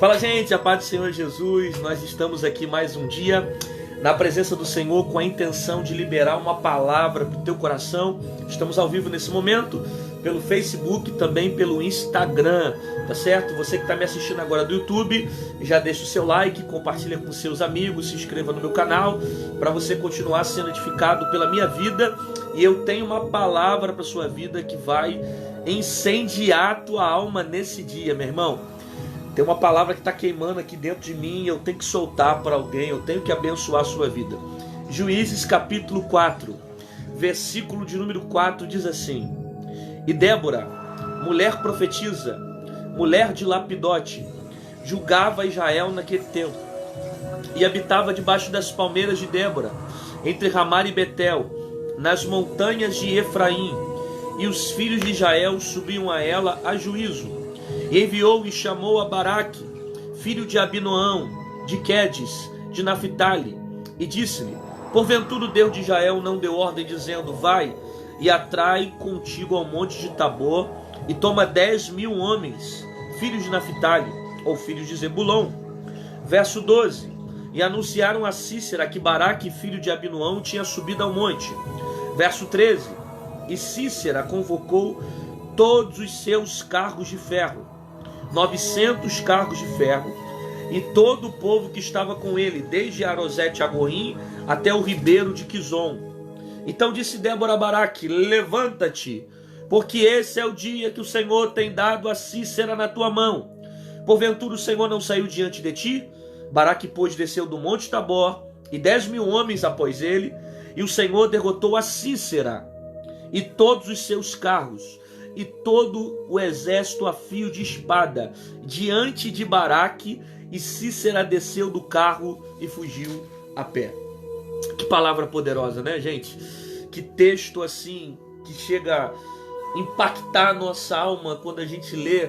Fala, gente, a paz do Senhor Jesus. Nós estamos aqui mais um dia na presença do Senhor com a intenção de liberar uma palavra para o teu coração. Estamos ao vivo nesse momento pelo Facebook, também pelo Instagram, tá certo? Você que está me assistindo agora do YouTube, já deixa o seu like, compartilha com seus amigos, se inscreva no meu canal para você continuar sendo edificado pela minha vida. E eu tenho uma palavra para sua vida que vai incendiar a tua alma nesse dia, meu irmão. Tem uma palavra que está queimando aqui dentro de mim, eu tenho que soltar para alguém, eu tenho que abençoar a sua vida. Juízes capítulo 4, versículo de número 4 diz assim: E Débora, mulher profetisa, mulher de Lapidote, julgava Israel naquele tempo, e habitava debaixo das palmeiras de Débora, entre Ramá e Betel, nas montanhas de Efraim, e os filhos de Israel subiam a ela a juízo. E enviou e chamou a Baraque, filho de Abinoão, de Quedes, de Naphtali, e disse-lhe: Porventura o Deus de Israel não deu ordem, dizendo: Vai e atrai contigo ao monte de Tabor, e toma 10.000 homens, filhos de Naphtali, ou filhos de Zebulon. Verso 12: E anunciaram a Cícera que Baraque, filho de Abinoão, tinha subido ao monte. Verso 13: E Cícera convocou todos os seus carros de ferro, 900 carros de ferro, e todo o povo que estava com ele, desde Arosete Agorim até o ribeiro de Quizon. Então disse Débora a Baraque: Levanta-te, porque esse é o dia que o Senhor tem dado a Cícera na tua mão. Porventura o Senhor não saiu diante de ti? Baraque, pois, desceu do monte Tabor, e 10.000 homens após ele, e o Senhor derrotou a Cícera e todos os seus carros, e todo o exército a fio de espada, diante de Baraque, e Cícera desceu do carro e fugiu a pé. Que palavra poderosa, né, gente? Que texto assim, que chega a impactar a nossa alma quando a gente lê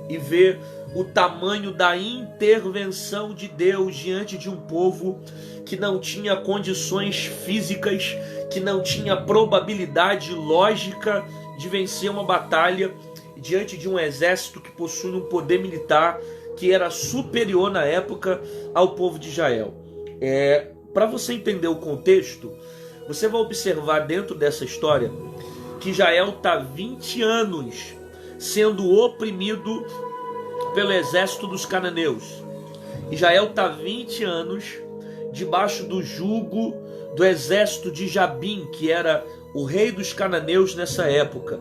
e vê o tamanho da intervenção de Deus diante de um povo que não tinha condições físicas, que não tinha probabilidade lógica de vencer uma batalha diante de um exército que possui um poder militar que era superior na época ao povo de Israel. Para você entender o contexto, você vai observar dentro dessa história que Israel está 20 anos sendo oprimido pelo exército dos cananeus. Israel está 20 anos debaixo do jugo do exército de Jabim, que era o rei dos cananeus nessa época.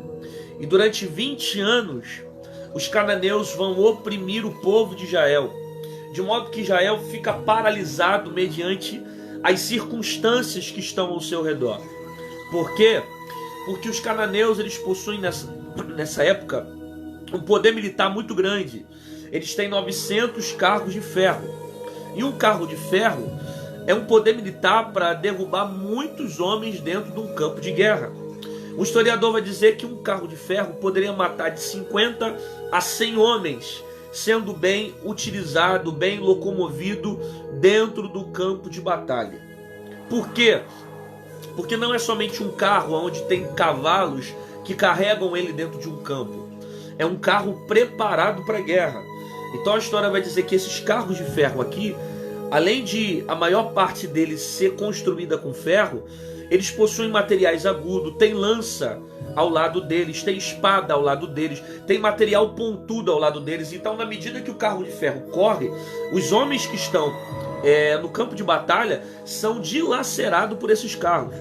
E durante 20 anos, os cananeus vão oprimir o povo de Israel, de modo que Israel fica paralisado mediante as circunstâncias que estão ao seu redor. Por quê? Porque os cananeus, eles possuem nessa época um poder militar muito grande. Eles têm 900 carros de ferro. E um carro de ferro é um poder militar para derrubar muitos homens dentro de um campo de guerra. O historiador vai dizer que um carro de ferro poderia matar de 50 a 100 homens, sendo bem utilizado, bem locomovido dentro do campo de batalha. Por quê? Porque não é somente um carro onde tem cavalos que carregam ele dentro de um campo. É um carro preparado para a guerra. Então a história vai dizer que esses carros de ferro aqui, além de a maior parte deles ser construída com ferro, eles possuem materiais agudos, tem lança ao lado deles, tem espada ao lado deles, tem material pontudo ao lado deles. Então, na medida que o carro de ferro corre, os homens que estão no campo de batalha são dilacerados por esses carros.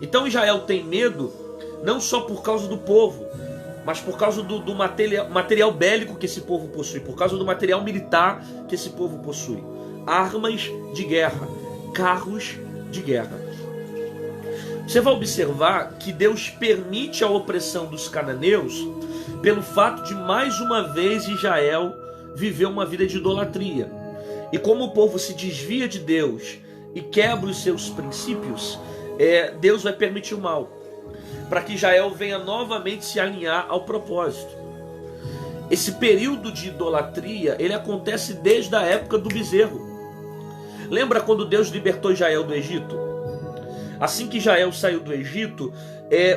Então Israel tem medo não só por causa do povo, mas por causa do material bélico que esse povo possui, por causa do material militar que esse povo possui. Armas de guerra, carros de guerra. Você vai observar que Deus permite a opressão dos cananeus pelo fato de mais uma vez Israel viver uma vida de idolatria. E como o povo se desvia de Deus e quebra os seus princípios, Deus vai permitir o mal, para que Israel venha novamente se alinhar ao propósito. Esse período de idolatria, ele acontece desde a época do bezerro. Lembra quando Deus libertou Israel do Egito? Assim que Israel saiu do Egito,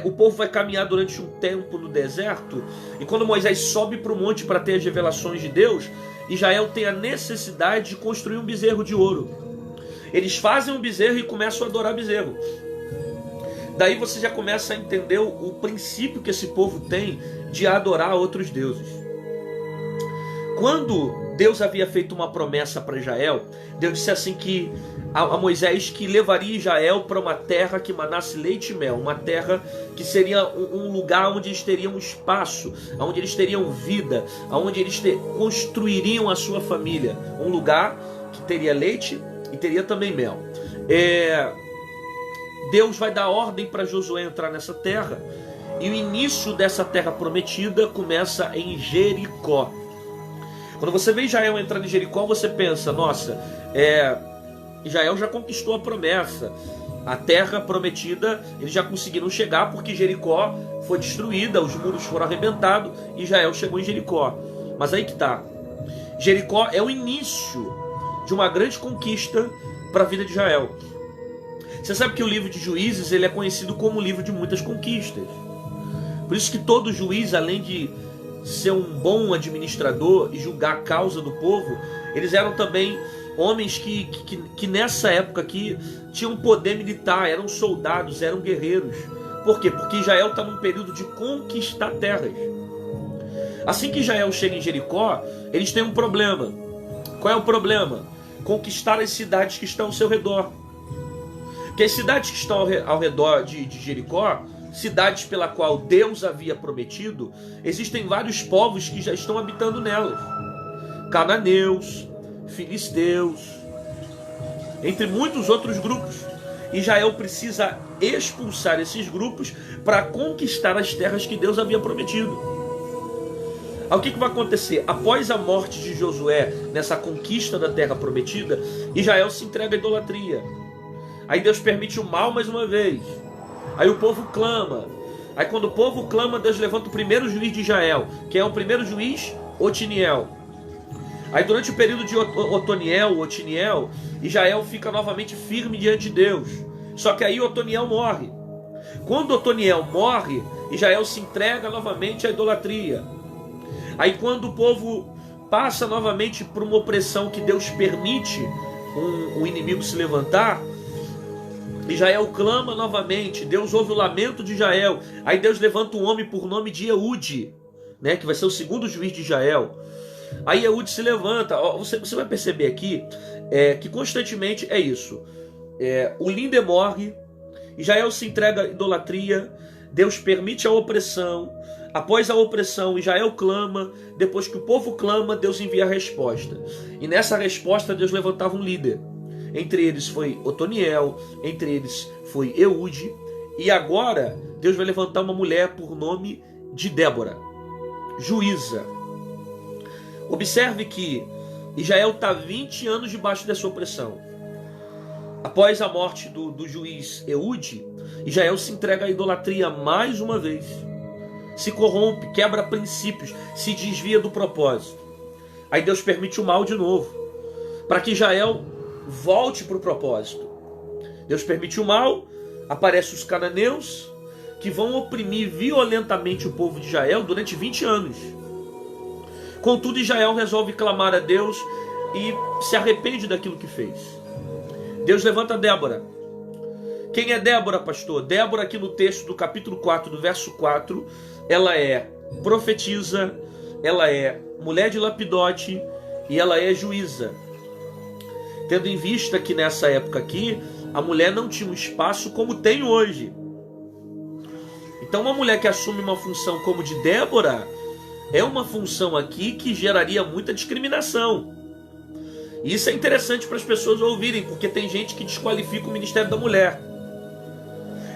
o povo vai caminhar durante um tempo no deserto, e quando Moisés sobe para o monte para ter as revelações de Deus, Israel tem a necessidade de construir um bezerro de ouro. Eles fazem um bezerro e começam a adorar bezerro. Daí você já começa a entender o princípio que esse povo tem de adorar outros deuses. Quando Deus havia feito uma promessa para Israel, Deus disse assim que a Moisés que levaria Israel para uma terra que manasse leite e mel, uma terra que seria um lugar onde eles teriam espaço, onde eles teriam vida, onde eles construiriam a sua família, um lugar que teria leite e teria também mel. Deus vai dar ordem para Josué entrar nessa terra, e o início dessa terra prometida começa em Jericó. Quando você vê Israel entrando em Jericó, você pensa, nossa, Israel já conquistou a promessa, a terra prometida, eles já conseguiram chegar porque Jericó foi destruída, os muros foram arrebentados e Israel chegou em Jericó. Mas aí que tá, Jericó é o início de uma grande conquista para a vida de Israel. Você sabe que o livro de Juízes ele é conhecido como o livro de muitas conquistas. Por isso que todo juiz, além de ser um bom administrador e julgar a causa do povo, eles eram também homens que nessa época aqui tinham poder militar, eram soldados, eram guerreiros. Por quê? Porque Israel está num período de conquistar terras. Assim que Israel chega em Jericó, eles têm um problema. Qual é o problema? Conquistar as cidades que estão ao seu redor. Que as cidades que estão ao redor de Jericó, cidades pela qual Deus havia prometido, existem vários povos que já estão habitando nelas. Cananeus, filisteus, entre muitos outros grupos. Israel precisa expulsar esses grupos para conquistar as terras que Deus havia prometido. O que vai acontecer? Após a morte de Josué, nessa conquista da terra prometida, Israel se entrega à idolatria. Aí Deus permite o mal mais uma vez. Aí o povo clama. Aí quando o povo clama, Deus levanta o primeiro juiz de Israel. Quem é o primeiro juiz? Otiniel. Aí durante o período de Otiniel, Israel fica novamente firme diante de Deus. Só que aí Otiniel morre. Quando Otiniel morre, Israel se entrega novamente à idolatria. Aí quando o povo passa novamente por uma opressão que Deus permite um inimigo se levantar, Israel clama novamente, Deus ouve o lamento de Israel. Aí Deus levanta um homem por nome de Eude, né, que vai ser o segundo juiz de Israel. Aí Eude se levanta. Você vai perceber aqui que constantemente é isso. O líder morre, Israel se entrega à idolatria, Deus permite a opressão. Após a opressão, Israel clama. Depois que o povo clama, Deus envia a resposta. E nessa resposta, Deus levantava um líder. Entre eles foi Otoniel, entre eles foi Eude. E agora, Deus vai levantar uma mulher por nome de Débora, juíza. Observe que Israel está 20 anos debaixo dessa opressão. Após a morte do juiz Eude, Israel se entrega à idolatria mais uma vez. Se corrompe, quebra princípios, se desvia do propósito. Aí Deus permite o mal de novo, para que Israel volte para o propósito. Deus permite o mal, aparecem os cananeus, que vão oprimir violentamente o povo de Israel durante 20 anos. Contudo, Israel resolve clamar a Deus e se arrepende daquilo que fez. Deus levanta Débora. Quem é Débora, pastor? Débora, aqui no texto do capítulo 4, do verso 4, ela é profetisa, ela é mulher de Lapidote e ela é juíza. Tendo em vista que nessa época aqui, a mulher não tinha um espaço como tem hoje. Então uma mulher que assume uma função como de Débora, é uma função aqui que geraria muita discriminação. E isso é interessante para as pessoas ouvirem, porque tem gente que desqualifica o ministério da mulher.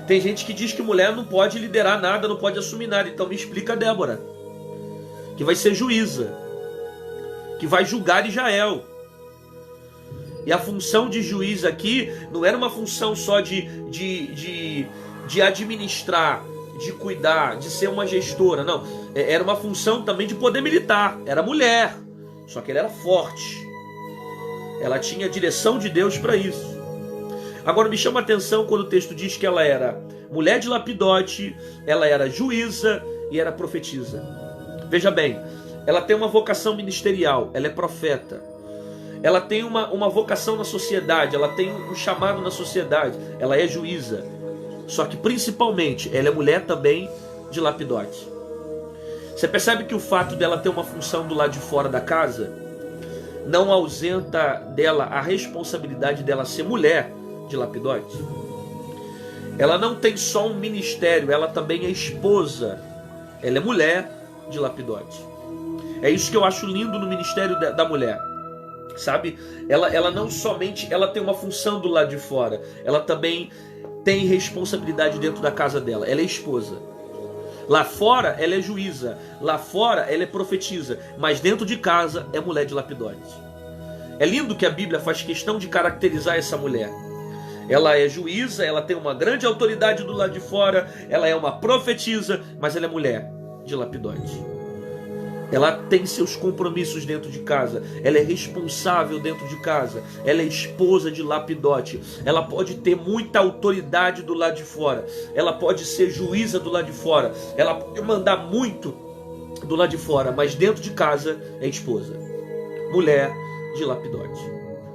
Tem gente que diz que mulher não pode liderar nada, não pode assumir nada. Então me explica a Débora, que vai ser juíza, que vai julgar Israel. E a função de juiz aqui não era uma função só de administrar, de cuidar, de ser uma gestora, não. Era uma função também de poder militar. Era mulher, só que ela era forte. Ela tinha a direção de Deus para isso. Agora me chama a atenção quando o texto diz que ela era mulher de Lapidote, ela era juíza e era profetisa. Veja bem, ela tem uma vocação ministerial, ela é profeta. Ela tem uma vocação na sociedade, ela tem um chamado na sociedade, ela é juíza. Só que principalmente, ela é mulher também de Lapidote. Você percebe que o fato dela ter uma função do lado de fora da casa não ausenta dela a responsabilidade dela ser mulher de Lapidote? Ela não tem só um ministério, ela também é esposa. Ela é mulher de Lapidote. É isso que eu acho lindo no ministério da mulher. Sabe? Ela não somente ela tem uma função do lado de fora, ela também tem responsabilidade dentro da casa dela. Ela é esposa. Lá fora ela é juíza, lá fora ela é profetisa, mas dentro de casa é mulher de Lapidote. É lindo que a Bíblia faz questão de caracterizar essa mulher. Ela é juíza, ela tem uma grande autoridade do lado de fora, ela é uma profetisa, mas ela é mulher de Lapidote. Ela tem seus compromissos dentro de casa, ela é responsável dentro de casa, ela é esposa de Lapidote, ela pode ter muita autoridade do lado de fora, ela pode ser juíza do lado de fora, ela pode mandar muito do lado de fora, mas dentro de casa é esposa, mulher de Lapidote,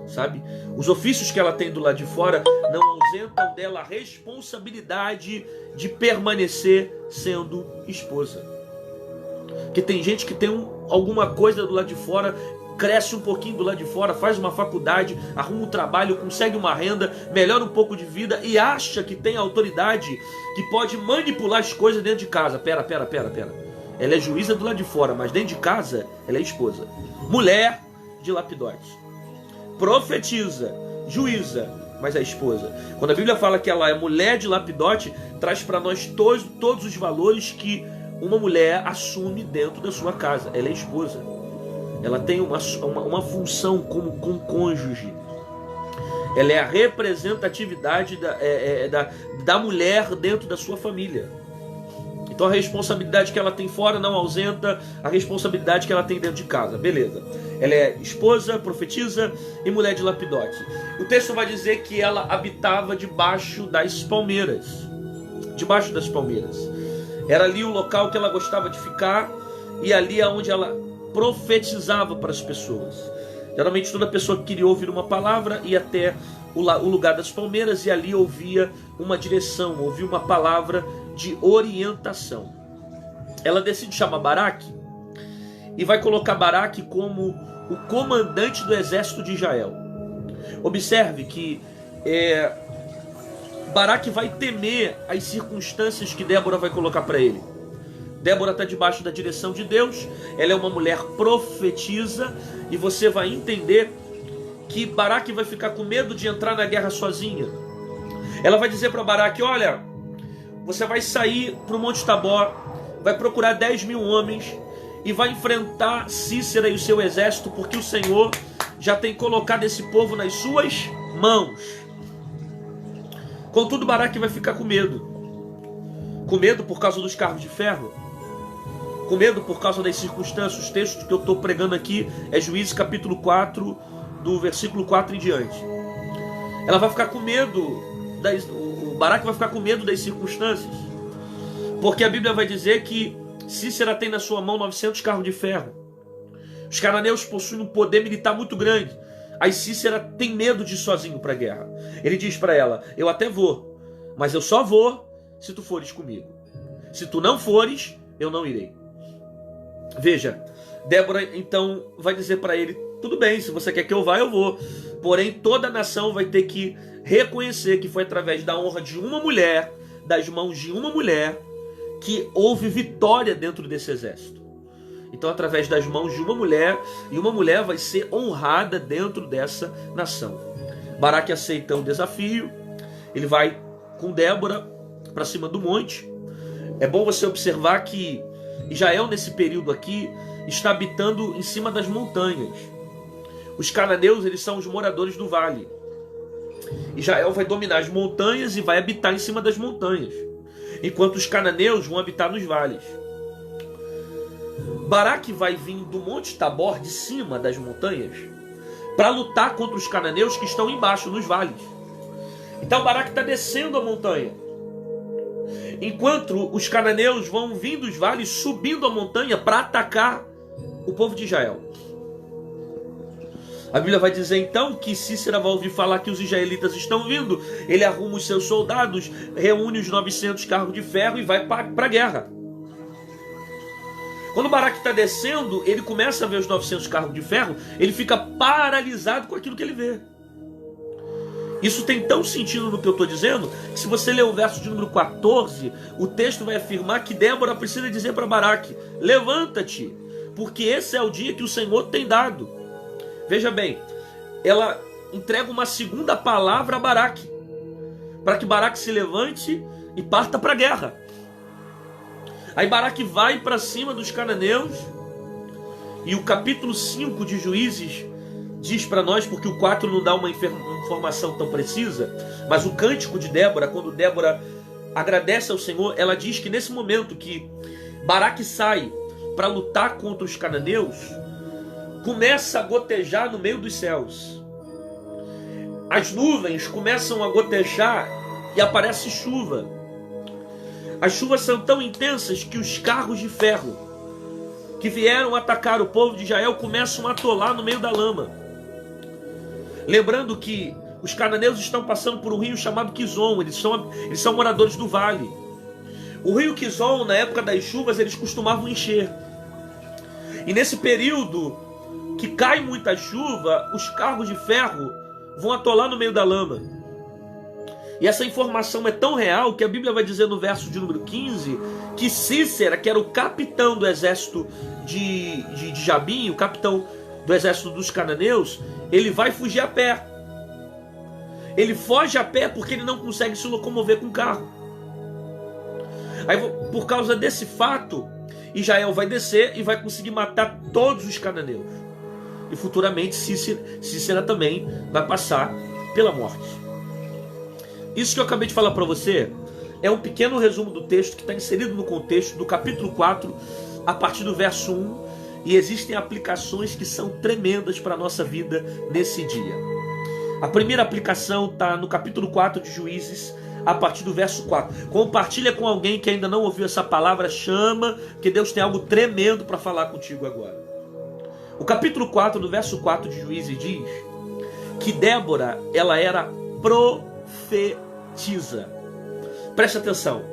sabe? Os ofícios que ela tem do lado de fora não ausentam dela a responsabilidade de permanecer sendo esposa. Porque tem gente que tem alguma coisa do lado de fora, cresce um pouquinho do lado de fora, faz uma faculdade, arruma um trabalho, consegue uma renda, melhora um pouco de vida e acha que tem autoridade, que pode manipular as coisas dentro de casa. Pera. Ela é juíza do lado de fora, mas dentro de casa ela é esposa. Mulher de Lapidote. Profetiza, juíza, mas é esposa. Quando a Bíblia fala que ela é mulher de Lapidote, traz para nós todos os valores que uma mulher assume dentro da sua casa. Ela é esposa. Ela tem uma função como cônjuge. Ela é a representatividade da mulher dentro da sua família. Então a responsabilidade que ela tem fora não ausenta a responsabilidade que ela tem dentro de casa. Beleza. Ela é esposa, profetisa e mulher de Lapidote. O texto vai dizer que ela habitava debaixo das palmeiras. Debaixo das palmeiras. Era ali o local que ela gostava de ficar e ali é onde ela profetizava para as pessoas. Geralmente toda pessoa que queria ouvir uma palavra ia até o lugar das palmeiras e ali ouvia uma direção, ouvia uma palavra de orientação. Ela decide chamar Baraque e vai colocar Baraque como o comandante do exército de Israel. Observe que Baraque vai temer as circunstâncias que Débora vai colocar para ele. Débora está debaixo da direção de Deus, ela é uma mulher profetisa, e você vai entender que Baraque vai ficar com medo de entrar na guerra sozinha. Ela vai dizer para Baraque: olha, você vai sair para o Monte Tabor, vai procurar 10.000 homens e vai enfrentar Cícera e o seu exército, porque o Senhor já tem colocado esse povo nas suas mãos. Contudo, Baraque vai ficar com medo. Com medo por causa dos carros de ferro. Com medo por causa das circunstâncias. Os textos que eu estou pregando aqui é Juízes capítulo 4, do versículo 4 em diante. Ela vai ficar com medo, o Baraque vai ficar com medo das circunstâncias. Porque a Bíblia vai dizer que Cícera tem na sua mão 900 carros de ferro. Os cananeus possuem um poder militar muito grande. Aí Cícera tem medo de ir sozinho para a guerra. Ele diz para ela: eu até vou, mas eu só vou se tu fores comigo. Se tu não fores, eu não irei. Veja, Débora então vai dizer para ele: tudo bem, se você quer que eu vá, eu vou. Porém, toda a nação vai ter que reconhecer que foi através da honra de uma mulher, das mãos de uma mulher, que houve vitória dentro desse exército. Então, através das mãos de uma mulher, e uma mulher vai ser honrada dentro dessa nação. Baraque aceita o desafio, ele vai com Débora para cima do monte. É bom você observar que Israel, nesse período aqui, está habitando em cima das montanhas. Os cananeus, eles são os moradores do vale. Israel vai dominar as montanhas e vai habitar em cima das montanhas, enquanto os cananeus vão habitar nos vales. Baraque vai vir do Monte Tabor, de cima das montanhas, para lutar contra os cananeus que estão embaixo, nos vales. Então Baraque está descendo a montanha. enquanto os cananeus vão vindo dos vales, subindo a montanha para atacar o povo de Israel. A Bíblia vai dizer então que Cícera vai ouvir falar que os israelitas estão vindo, ele arruma os seus soldados, reúne os 900 carros de ferro e vai para a guerra. Quando Baraque está descendo, ele começa a ver os 900 carros de ferro, ele fica paralisado com aquilo que ele vê. Isso tem tão sentido no que eu estou dizendo, que se você ler o verso de número 14, o texto vai afirmar que Débora precisa dizer para Baraque: levanta-te, porque esse é o dia que o Senhor tem dado. Veja bem, ela entrega uma segunda palavra a Baraque, para que Baraque se levante e parta para a guerra. Aí Baraque vai para cima dos cananeus, e o capítulo 5 de Juízes diz para nós, porque o 4 não dá uma informação tão precisa, mas o cântico de Débora, quando Débora agradece ao Senhor, ela diz que nesse momento que Baraque sai para lutar contra os cananeus, começa a gotejar no meio dos céus. As nuvens começam a gotejar e aparece chuva. As chuvas são tão intensas que os carros de ferro que vieram atacar o povo de Israel começam a atolar no meio da lama. Lembrando que os cananeus estão passando por um rio chamado Quizon, eles são moradores do vale. O rio Quizon, na época das chuvas, eles costumavam encher. E nesse período que cai muita chuva, os carros de ferro vão atolar no meio da lama. E essa informação é tão real que a Bíblia vai dizer no verso de número 15 que Cícera, que era o capitão do exército de Jabim, o capitão do exército dos cananeus, ele vai fugir a pé. Ele foge a pé porque ele não consegue se locomover com o carro. Aí, por causa desse fato, Israel vai descer e vai conseguir matar todos os cananeus. E futuramente Cícera também vai passar pela morte. Isso que eu acabei de falar para você é um pequeno resumo do texto que está inserido no contexto do capítulo 4, a partir do verso 1. E existem aplicações que são tremendas para a nossa vida nesse dia. A primeira aplicação está no capítulo 4 de Juízes, a partir do verso 4. Compartilha com alguém que ainda não ouviu essa palavra, chama, que Deus tem algo tremendo para falar contigo agora. O capítulo 4, do verso 4 de Juízes, diz que Débora, ela era profetisa. Preste atenção,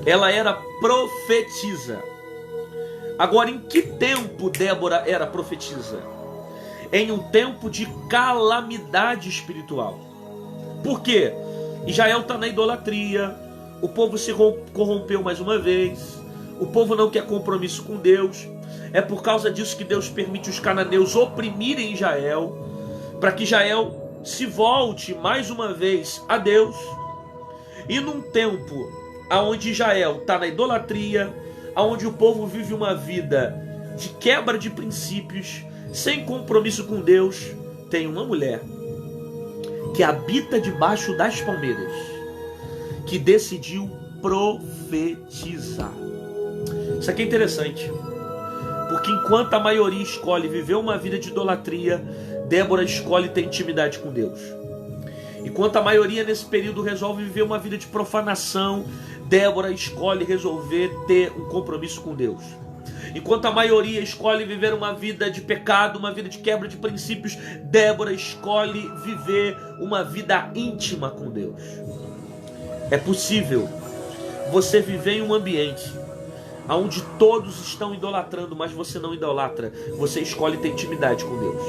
ela era profetisa. Agora, em que tempo Débora era profetisa? Em um tempo de calamidade espiritual. Por quê? Israel está na idolatria, o povo se corrompeu mais uma vez, o povo não quer compromisso com Deus. É por causa disso que Deus permite os cananeus oprimirem Israel, para que Israel se volte mais uma vez a Deus. E num tempo onde Israel está na idolatria, onde o povo vive uma vida de quebra de princípios, sem compromisso com Deus, tem uma mulher que habita debaixo das palmeiras, que decidiu profetizar. Isso aqui é interessante, porque enquanto a maioria escolhe viver uma vida de idolatria, Débora escolhe ter intimidade com Deus. Enquanto a maioria nesse período resolve viver uma vida de profanação, Débora escolhe resolver ter um compromisso com Deus. Enquanto a maioria escolhe viver uma vida de pecado, uma vida de quebra de princípios, Débora escolhe viver uma vida íntima com Deus. É possível você viver em um ambiente onde todos estão idolatrando, mas você não idolatra. Você escolhe ter intimidade com Deus.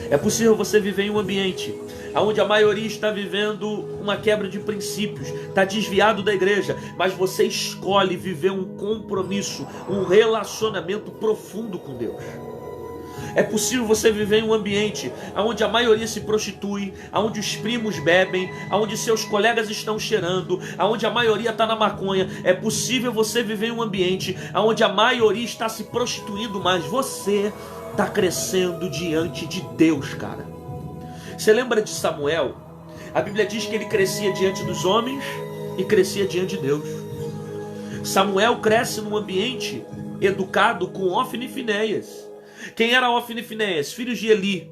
É possível você viver em um ambiente onde a maioria está vivendo uma quebra de princípios, está desviado da igreja, mas você escolhe viver um compromisso, um relacionamento profundo com Deus. É possível você viver em um ambiente onde a maioria se prostitui, onde os primos bebem, onde seus colegas estão cheirando, onde a maioria está na maconha. É possível você viver em um ambiente onde a maioria está se prostituindo, mas você está crescendo diante de Deus, cara. Você lembra de Samuel? A Bíblia diz que ele crescia diante dos homens e crescia diante de Deus. Samuel cresce num ambiente educado com Ofni e Finéias. Quem era Ofni e Finéias? Filhos de Eli.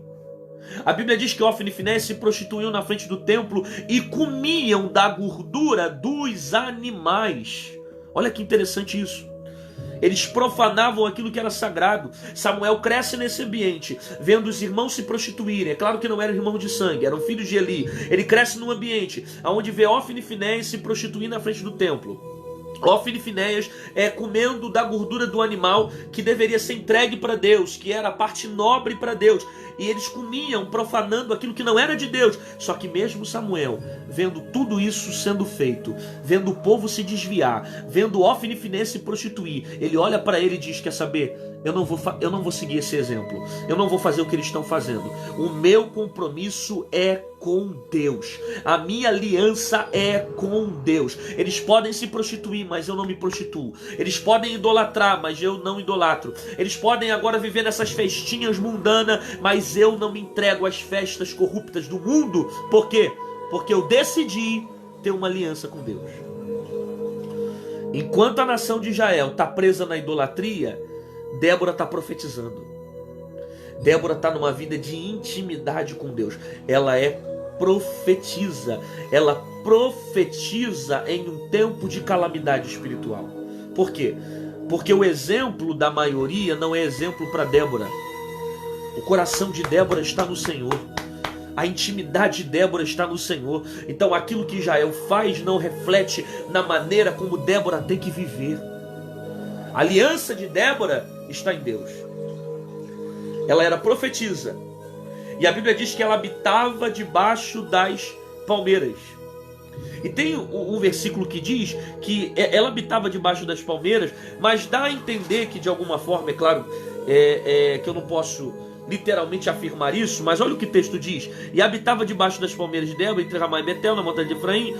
A Bíblia diz que Ofni e Finéias se prostituíam na frente do templo e comiam da gordura dos animais. Olha que interessante isso. Eles profanavam aquilo que era sagrado. Samuel cresce nesse ambiente, vendo os irmãos se prostituírem. É claro que não eram irmãos de sangue, eram filhos de Eli. Ele cresce num ambiente onde vê Ofni e Finéias se prostituindo na frente do templo. Ofni e Finéias comendo da gordura do animal que deveria ser entregue para Deus, que era a parte nobre para Deus. E eles comiam, profanando aquilo que não era de Deus. Só que mesmo Samuel, vendo tudo isso sendo feito, vendo o povo se desviar, vendo Ofni e Finéias se prostituir, ele olha para ele e diz: quer saber? Eu não vou seguir esse exemplo. Eu não vou fazer o que eles estão fazendo. O meu compromisso é com Deus. A minha aliança é com Deus. Eles podem se prostituir, mas eu não me prostituo. Eles podem idolatrar, mas eu não idolatro. Eles podem agora viver nessas festinhas mundanas, mas eu não me entrego às festas corruptas do mundo. Por quê? Porque eu decidi ter uma aliança com Deus. Enquanto a nação de Israel está presa na idolatria, Débora está profetizando. Débora está numa vida de intimidade com Deus. Ela profetiza. Ela profetiza em um tempo de calamidade espiritual. Por quê? Porque o exemplo da maioria não é exemplo para Débora. O coração de Débora está no Senhor. A intimidade de Débora está no Senhor. Então aquilo que Israel faz não reflete na maneira como Débora tem que viver. A aliança de Débora está em Deus. Ela era profetisa. E a Bíblia diz que ela habitava debaixo das palmeiras. E tem um versículo que diz que ela habitava debaixo das palmeiras, mas dá a entender que de alguma forma, é claro, que eu não posso literalmente afirmar isso, mas olha o que o texto diz: e habitava debaixo das palmeiras de Débora, entre Ramá e Betel, na montanha de Efraim,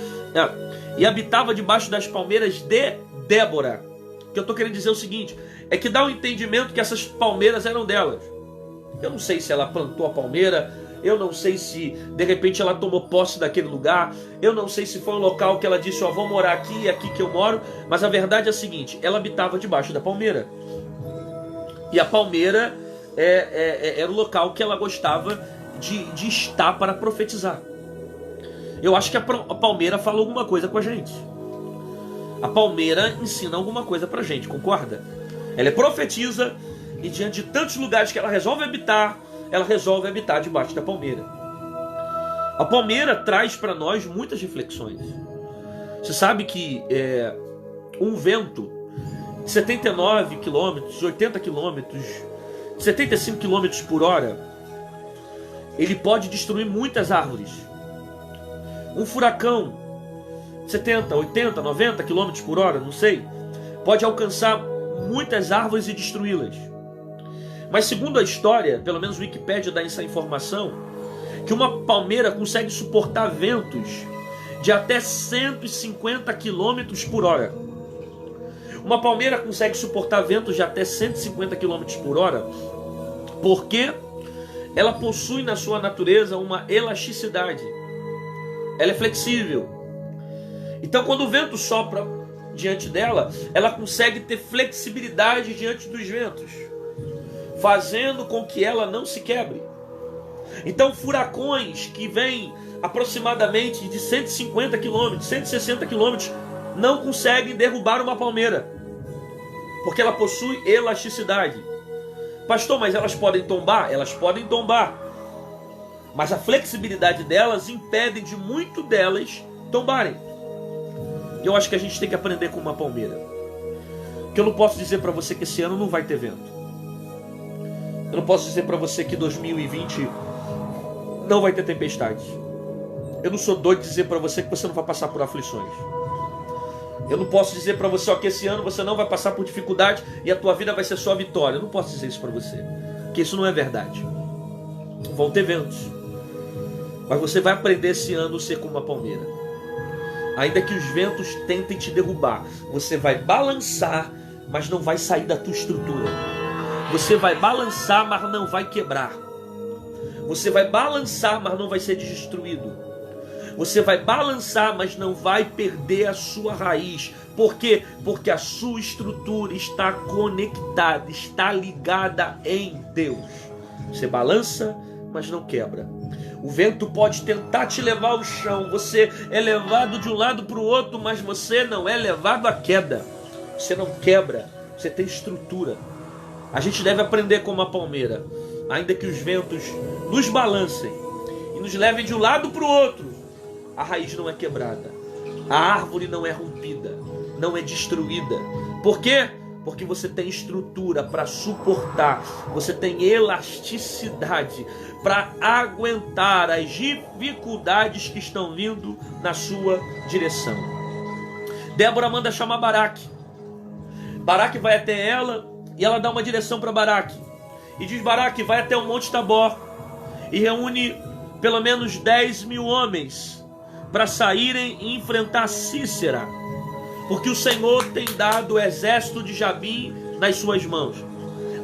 e habitava debaixo das palmeiras de Débora. O que eu estou querendo dizer é o seguinte, é que dá o entendimento que essas palmeiras eram delas. Eu não sei se ela plantou a palmeira, eu não sei se de repente ela tomou posse daquele lugar, eu não sei se foi um local que ela disse: ó, vou morar aqui, é aqui que eu moro. Mas a verdade é a seguinte: ela habitava debaixo da palmeira. E a palmeira era o local que ela gostava de estar para profetizar. Eu acho que a palmeira fala alguma coisa com a gente. A palmeira ensina alguma coisa pra gente, concorda? Ela profetiza e diante de tantos lugares que ela resolve habitar debaixo da palmeira. A palmeira traz para nós muitas reflexões. Você sabe que um vento de 79 km, 80 km, 75 km por hora, ele pode destruir muitas árvores. Um furacão 70, 80, 90 km por hora, não sei, pode alcançar muitas árvores e destruí-las. Mas segundo a história, pelo menos o Wikipédia dá essa informação, que uma palmeira consegue suportar ventos de até 150 km por hora. Uma palmeira consegue suportar ventos de até 150 km por hora porque ela possui na sua natureza uma elasticidade. Ela é flexível. Então quando o vento sopra diante dela, ela consegue ter flexibilidade diante dos ventos, fazendo com que ela não se quebre. Então furacões que vêm aproximadamente de 150 km, 160 km, não conseguem derrubar uma palmeira, porque ela possui elasticidade. Pastor, mas elas podem tombar? Elas podem tombar, mas a flexibilidade delas impede de muito delas tombarem. Eu acho que a gente tem que aprender com uma palmeira. Que eu não posso dizer para você que esse ano não vai ter vento. Eu não posso dizer para você que 2020 não vai ter tempestades. Eu não sou doido de dizer para você que você não vai passar por aflições. Eu não posso dizer para você que esse ano você não vai passar por dificuldade e a tua vida vai ser só vitória. Eu não posso dizer isso para você, porque isso não é verdade. Vão ter ventos, mas você vai aprender esse ano a ser como uma palmeira. Ainda que os ventos tentem te derrubar, você vai balançar, mas não vai sair da tua estrutura. Você vai balançar, mas não vai quebrar. Você vai balançar, mas não vai ser destruído. Você vai balançar, mas não vai perder a sua raiz. Por quê? Porque a sua estrutura está conectada, está ligada em Deus. Você balança, mas não quebra. O vento pode tentar te levar ao chão. Você é levado de um lado para o outro, mas você não é levado à queda. Você não quebra. Você tem estrutura. A gente deve aprender como a palmeira. Ainda que os ventos nos balancem e nos levem de um lado para o outro, a raiz não é quebrada. A árvore não é rompida. Não é destruída. Por quê? Porque você tem estrutura para suportar, você tem elasticidade para aguentar as dificuldades que estão vindo na sua direção. Débora manda chamar Baraque. Baraque vai até ela e ela dá uma direção para Baraque. E diz: Baraque, vai até o Monte Tabor e reúne pelo menos 10.000 homens para saírem e enfrentar Sísera, porque o Senhor tem dado o exército de Jabim nas suas mãos.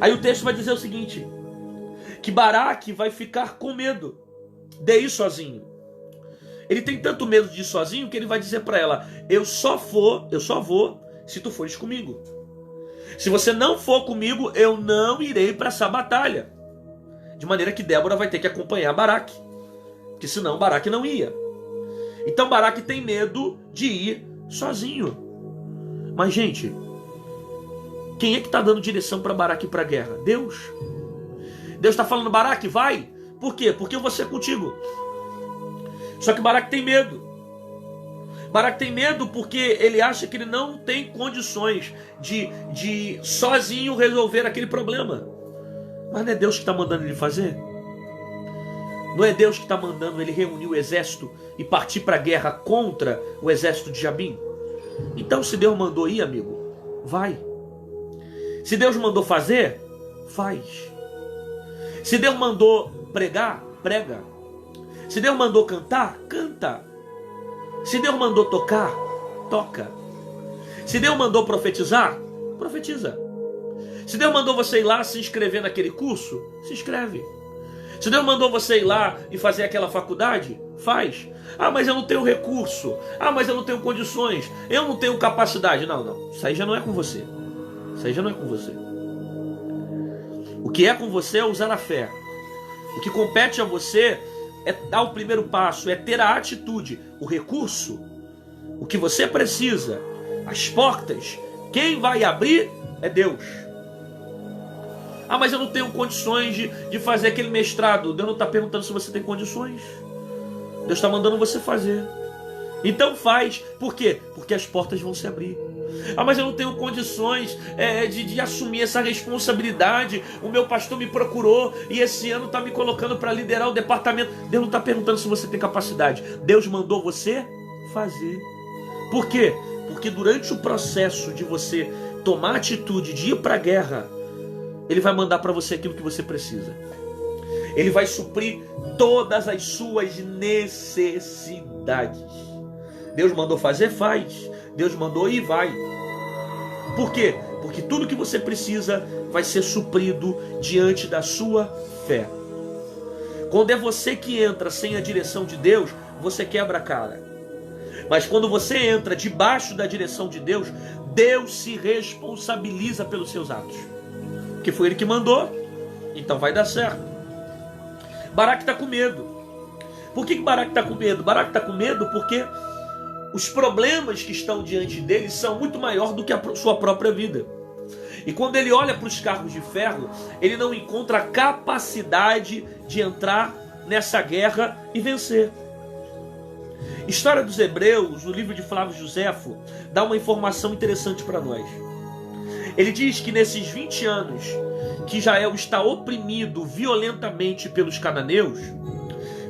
Aí o texto vai dizer o seguinte, que Baraque vai ficar com medo de ir sozinho. Ele tem tanto medo de ir sozinho que ele vai dizer para ela: eu só vou se tu fores comigo. Se você não for comigo, eu não irei para essa batalha. De maneira que Débora vai ter que acompanhar Baraque, porque senão Baraque não ia. Então Baraque tem medo de ir sozinho. Mas, gente, quem é que está dando direção para Baraque ir para a guerra? Deus. Deus está falando: Baraque, vai. Por quê? Porque eu vou ser contigo. Só que Baraque tem medo. Baraque tem medo porque ele acha que ele não tem condições de sozinho resolver aquele problema. Mas não é Deus que está mandando ele fazer? Não é Deus que está mandando ele reunir o exército e partir para a guerra contra o exército de Jabim? Então, se Deus mandou ir, amigo, vai. Se Deus mandou fazer, faz. Se Deus mandou pregar, prega. Se Deus mandou cantar, canta. Se Deus mandou tocar, toca. Se Deus mandou profetizar, profetiza. Se Deus mandou você ir lá se inscrever naquele curso, se inscreve. Se Deus mandou você ir lá e fazer aquela faculdade, faz. Ah, mas eu não tenho recurso. Ah, mas eu não tenho condições. Eu não tenho capacidade. Não. Isso aí já não é com você. Isso aí já não é com você. O que é com você é usar a fé. O que compete a você é dar o primeiro passo, é ter a atitude. O recurso, o que você precisa, as portas, quem vai abrir é Deus. Ah, mas eu não tenho condições de fazer aquele mestrado. Deus não está perguntando se você tem condições. Deus está mandando você fazer. Então faz. Por quê? Porque as portas vão se abrir. Ah, mas eu não tenho condições de assumir essa responsabilidade. O meu pastor me procurou e esse ano está me colocando para liderar o departamento. Deus não está perguntando se você tem capacidade. Deus mandou você fazer. Por quê? Porque durante o processo de você tomar atitude de ir para a guerra, Ele vai mandar para você aquilo que você precisa. Ele vai suprir todas as suas necessidades. Deus mandou fazer, faz. Deus mandou ir, vai. Por quê? Porque tudo que você precisa vai ser suprido diante da sua fé. Quando é você que entra sem a direção de Deus, você quebra a cara. Mas quando você entra debaixo da direção de Deus, Deus se responsabiliza pelos seus atos. Porque foi Ele que mandou, então vai dar certo. Baraque está com medo. Por que Baraque está com medo? Baraque está com medo porque os problemas que estão diante dele são muito maiores do que a sua própria vida. E quando ele olha para os carros de ferro, ele não encontra a capacidade de entrar nessa guerra e vencer. História dos Hebreus, no livro de Flávio Josefo, dá uma informação interessante para nós. Ele diz que nesses 20 anos que Israel está oprimido violentamente pelos cananeus,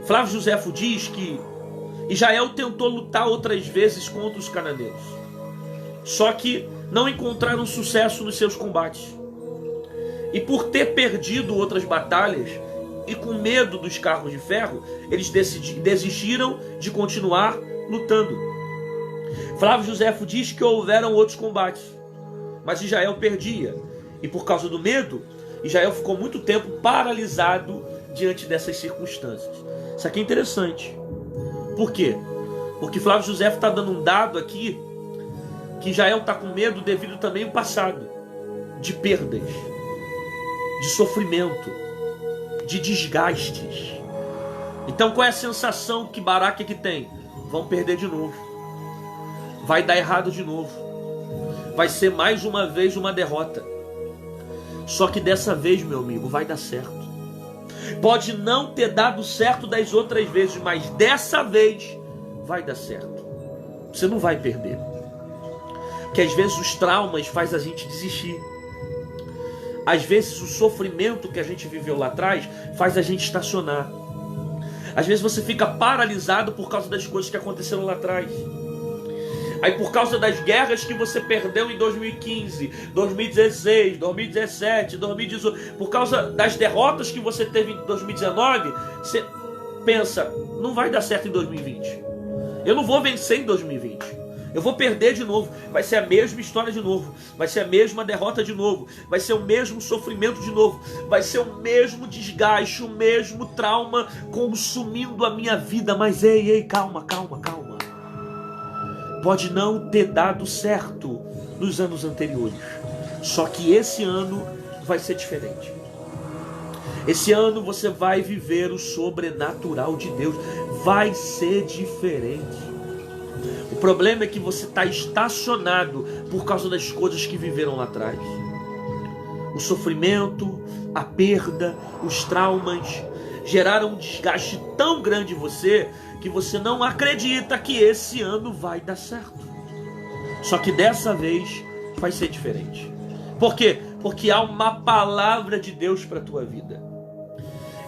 Flávio Josefo diz que Israel tentou lutar outras vezes contra os cananeus, só que não encontraram sucesso nos seus combates. E por ter perdido outras batalhas e com medo dos carros de ferro, eles desistiram de continuar lutando. Flávio Josefo diz que houveram outros combates, mas Israel perdia. E por causa do medo, Israel ficou muito tempo paralisado diante dessas circunstâncias. Isso aqui é interessante. Por quê? Porque Flávio Josefo está dando um dado aqui que Israel está com medo devido também ao passado, de perdas, de sofrimento, de desgastes. Então qual é a sensação que Baraque aqui tem? Vão perder de novo. Vai dar errado de novo. Vai ser mais uma vez uma derrota. Só que dessa vez, meu amigo, vai dar certo. Pode não ter dado certo das outras vezes, mas dessa vez vai dar certo. Você não vai perder. Porque às vezes os traumas fazem a gente desistir. Às vezes o sofrimento que a gente viveu lá atrás faz a gente estacionar. Às vezes você fica paralisado por causa das coisas que aconteceram lá atrás. Aí por causa das guerras que você perdeu em 2015, 2016, 2017, 2018, por causa das derrotas que você teve em 2019, você pensa, não vai dar certo em 2020. Eu não vou vencer em 2020. Eu vou perder de novo. Vai ser a mesma história de novo. Vai ser a mesma derrota de novo. Vai ser o mesmo sofrimento de novo. Vai ser o mesmo desgaste, o mesmo trauma consumindo a minha vida. Mas ei, calma. Pode não ter dado certo nos anos anteriores. Só que esse ano vai ser diferente. Esse ano você vai viver o sobrenatural de Deus. Vai ser diferente. O problema é que você está estacionado por causa das coisas que viveram lá atrás. O sofrimento, a perda, os traumas geraram um desgaste tão grande em você que você não acredita que esse ano vai dar certo. Só que dessa vez vai ser diferente. Por quê? Porque há uma palavra de Deus para a tua vida.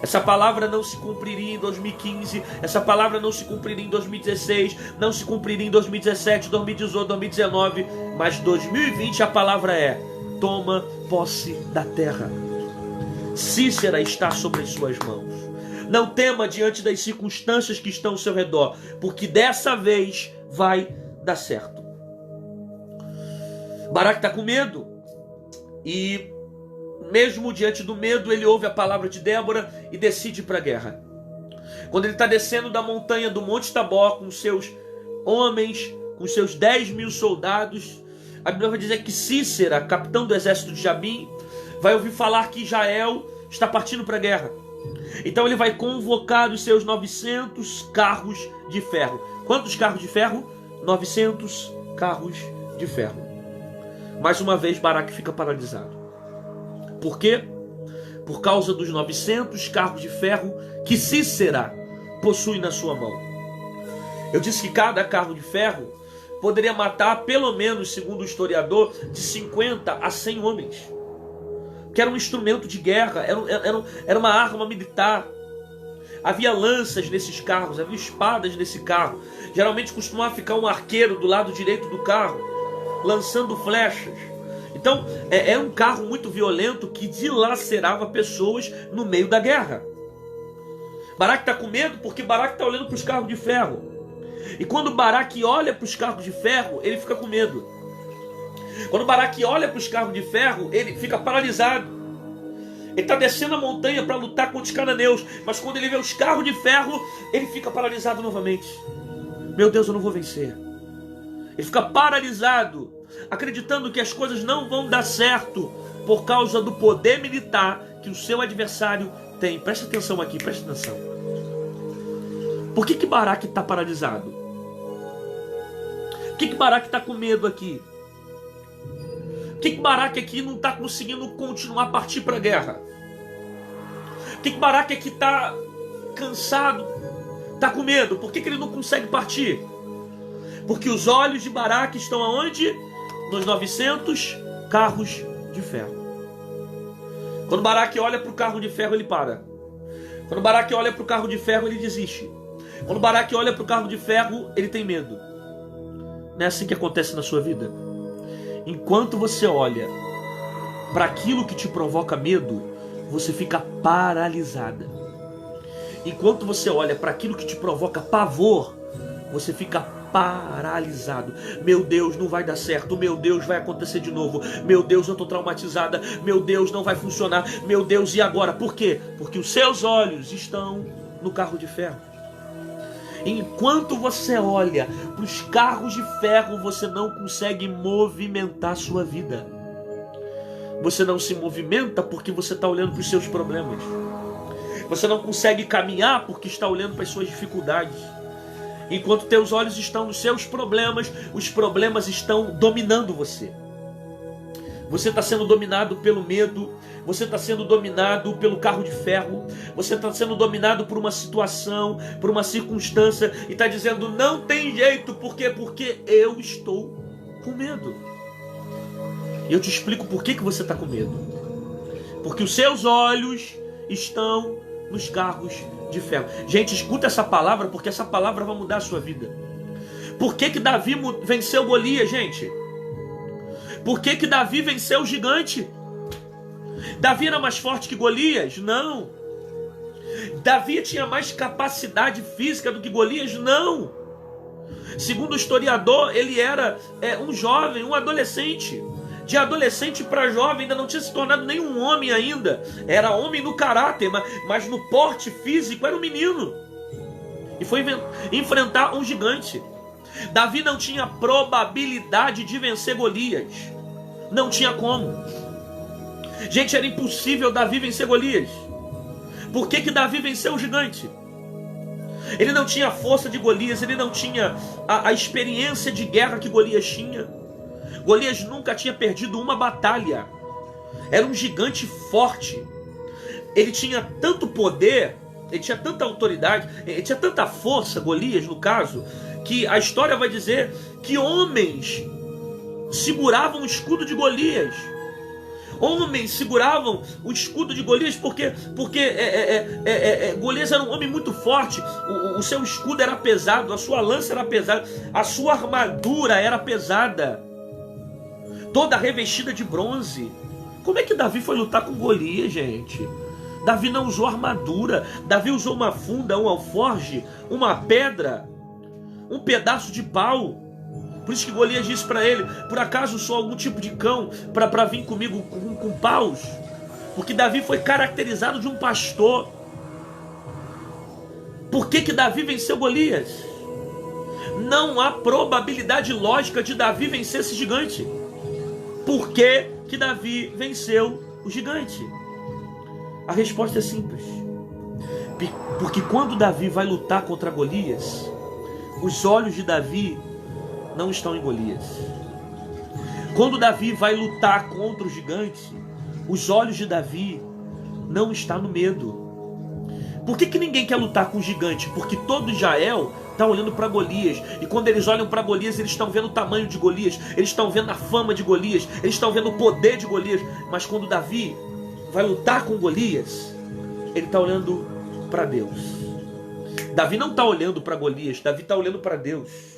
Essa palavra não se cumpriria em 2015, essa palavra não se cumpriria em 2016, não se cumpriria em 2017, 2018, 2019, mas 2020 a palavra é: toma posse da terra. Cícera está sobre as suas mãos. Não tema diante das circunstâncias que estão ao seu redor, porque dessa vez vai dar certo. Baraque está com medo e mesmo diante do medo, ele ouve a palavra de Débora e decide ir para a guerra. Quando ele está descendo da montanha do Monte Tabor com seus homens, com seus 10.000 soldados, a Bíblia vai dizer que Cícera, capitão do exército de Jabim, vai ouvir falar que Jael está partindo para a guerra. Então ele vai convocar os seus 900 carros de ferro. Quantos carros de ferro? 900 carros de ferro. Mais uma vez, Baraque fica paralisado. Por quê? Por causa dos 900 carros de ferro que Cícera possui na sua mão. Eu disse que cada carro de ferro poderia matar, pelo menos, segundo o historiador, de 50 a 100 homens. Que era um instrumento de guerra, era uma arma militar. Havia lanças nesses carros, havia espadas nesse carro. Geralmente costumava ficar um arqueiro do lado direito do carro, lançando flechas. Então, é um carro muito violento que dilacerava pessoas no meio da guerra. Baraque está com medo porque Baraque está olhando para os carros de ferro. E quando Baraque olha para os carros de ferro, ele fica com medo. Quando Baraque olha para os carros de ferro, ele fica paralisado. Ele está descendo a montanha para lutar contra os cananeus, mas quando ele vê os carros de ferro, ele fica paralisado novamente. Meu Deus, eu não vou vencer. Ele fica paralisado, acreditando que as coisas não vão dar certo por causa do poder militar que o seu adversário tem. Presta atenção aqui, presta atenção. Por que Baraque está paralisado? Por que Baraque está com medo aqui? Por que Baraque aqui não está conseguindo continuar a partir para a guerra? Por que Baraque aqui está cansado? Está com medo? Por que ele não consegue partir? Porque os olhos de Baraque estão aonde? Nos 900 carros de ferro. Quando Baraque olha para o carro de ferro, ele para. Quando Baraque olha para o carro de ferro, ele desiste. Quando Baraque olha para o carro de ferro, ele tem medo. Não é assim que acontece na sua vida? Enquanto você olha para aquilo que te provoca medo, você fica paralisada. Enquanto você olha para aquilo que te provoca pavor, você fica paralisado. Meu Deus, não vai dar certo. Meu Deus, vai acontecer de novo. Meu Deus, eu estou traumatizada. Meu Deus, não vai funcionar. Meu Deus, e agora? Por quê? Porque os seus olhos estão no carro de ferro. Enquanto você olha para os carros de ferro, você não consegue movimentar a sua vida. Você não se movimenta porque você está olhando para os seus problemas. Você não consegue caminhar porque está olhando para as suas dificuldades. Enquanto teus olhos estão nos seus problemas, os problemas estão dominando você. Você está sendo dominado pelo medo, você está sendo dominado pelo carro de ferro, você está sendo dominado por uma situação, por uma circunstância, e está dizendo, não tem jeito, por quê? Porque eu estou com medo. E eu te explico por que você está com medo. Porque os seus olhos estão nos carros de ferro. Gente, escuta essa palavra, porque essa palavra vai mudar a sua vida. Por que Davi venceu Golias, gente? Por que Davi venceu o gigante? Davi era mais forte que Golias? Não. Davi tinha mais capacidade física do que Golias? Não. Segundo o historiador, ele era um jovem, um adolescente. De adolescente para jovem, ainda não tinha se tornado nenhum homem ainda. Era homem no caráter, mas no porte físico era um menino. E foi enfrentar um gigante. Davi não tinha probabilidade de vencer Golias. Não tinha como. Gente, era impossível Davi vencer Golias. Por que Davi venceu o gigante? Ele não tinha a força de Golias, ele não tinha a experiência de guerra que Golias tinha. Golias nunca tinha perdido uma batalha. Era um gigante forte. Ele tinha tanto poder, ele tinha tanta autoridade, ele tinha tanta força, Golias no caso, que a história vai dizer que homens seguravam o escudo de Golias. Homens seguravam o escudo de Golias porque Golias era um homem muito forte. O seu escudo era pesado, a sua lança era pesada, a sua armadura era pesada, toda revestida de bronze. Como é que Davi foi lutar com Golias, gente? Davi não usou armadura. Davi usou uma funda, um alforje, uma pedra, um pedaço de pau. Por isso que Golias disse para ele, por acaso sou algum tipo de cão para vir comigo com paus? Porque Davi foi caracterizado de um pastor. Por que Davi venceu Golias? Não há probabilidade lógica de Davi vencer esse gigante. Por que Davi venceu o gigante? A resposta é simples. Porque quando Davi vai lutar contra Golias, os olhos de Davi não estão em Golias. Quando Davi vai lutar contra o gigante, os olhos de Davi não estão no medo. Por que ninguém quer lutar com o gigante? Porque todo Israel está olhando para Golias. E quando eles olham para Golias, eles estão vendo o tamanho de Golias, eles estão vendo a fama de Golias, eles estão vendo o poder de Golias. Mas quando Davi vai lutar com Golias, ele está olhando para Deus. Davi não está olhando para Golias, Davi está olhando para Deus.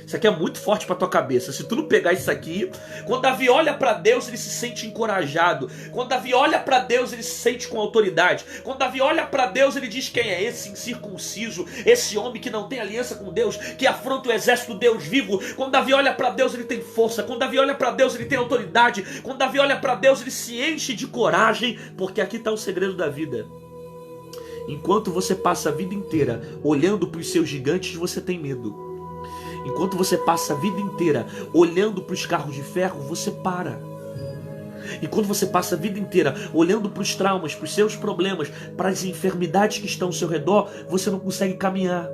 Isso aqui é muito forte para tua cabeça. Se tu não pegar isso aqui, quando Davi olha para Deus, ele se sente encorajado. Quando Davi olha para Deus, ele se sente com autoridade. Quando Davi olha para Deus, ele diz: quem é esse incircunciso? Esse homem que não tem aliança com Deus, que afronta o exército do Deus vivo. Quando Davi olha para Deus, ele tem força. Quando Davi olha para Deus, ele tem autoridade. Quando Davi olha para Deus, ele se enche de coragem, porque aqui está o segredo da vida. Enquanto você passa a vida inteira olhando para os seus gigantes, você tem medo. Enquanto você passa a vida inteira olhando para os carros de ferro, você para. Enquanto você passa a vida inteira olhando para os traumas, para os seus problemas, para as enfermidades que estão ao seu redor, você não consegue caminhar.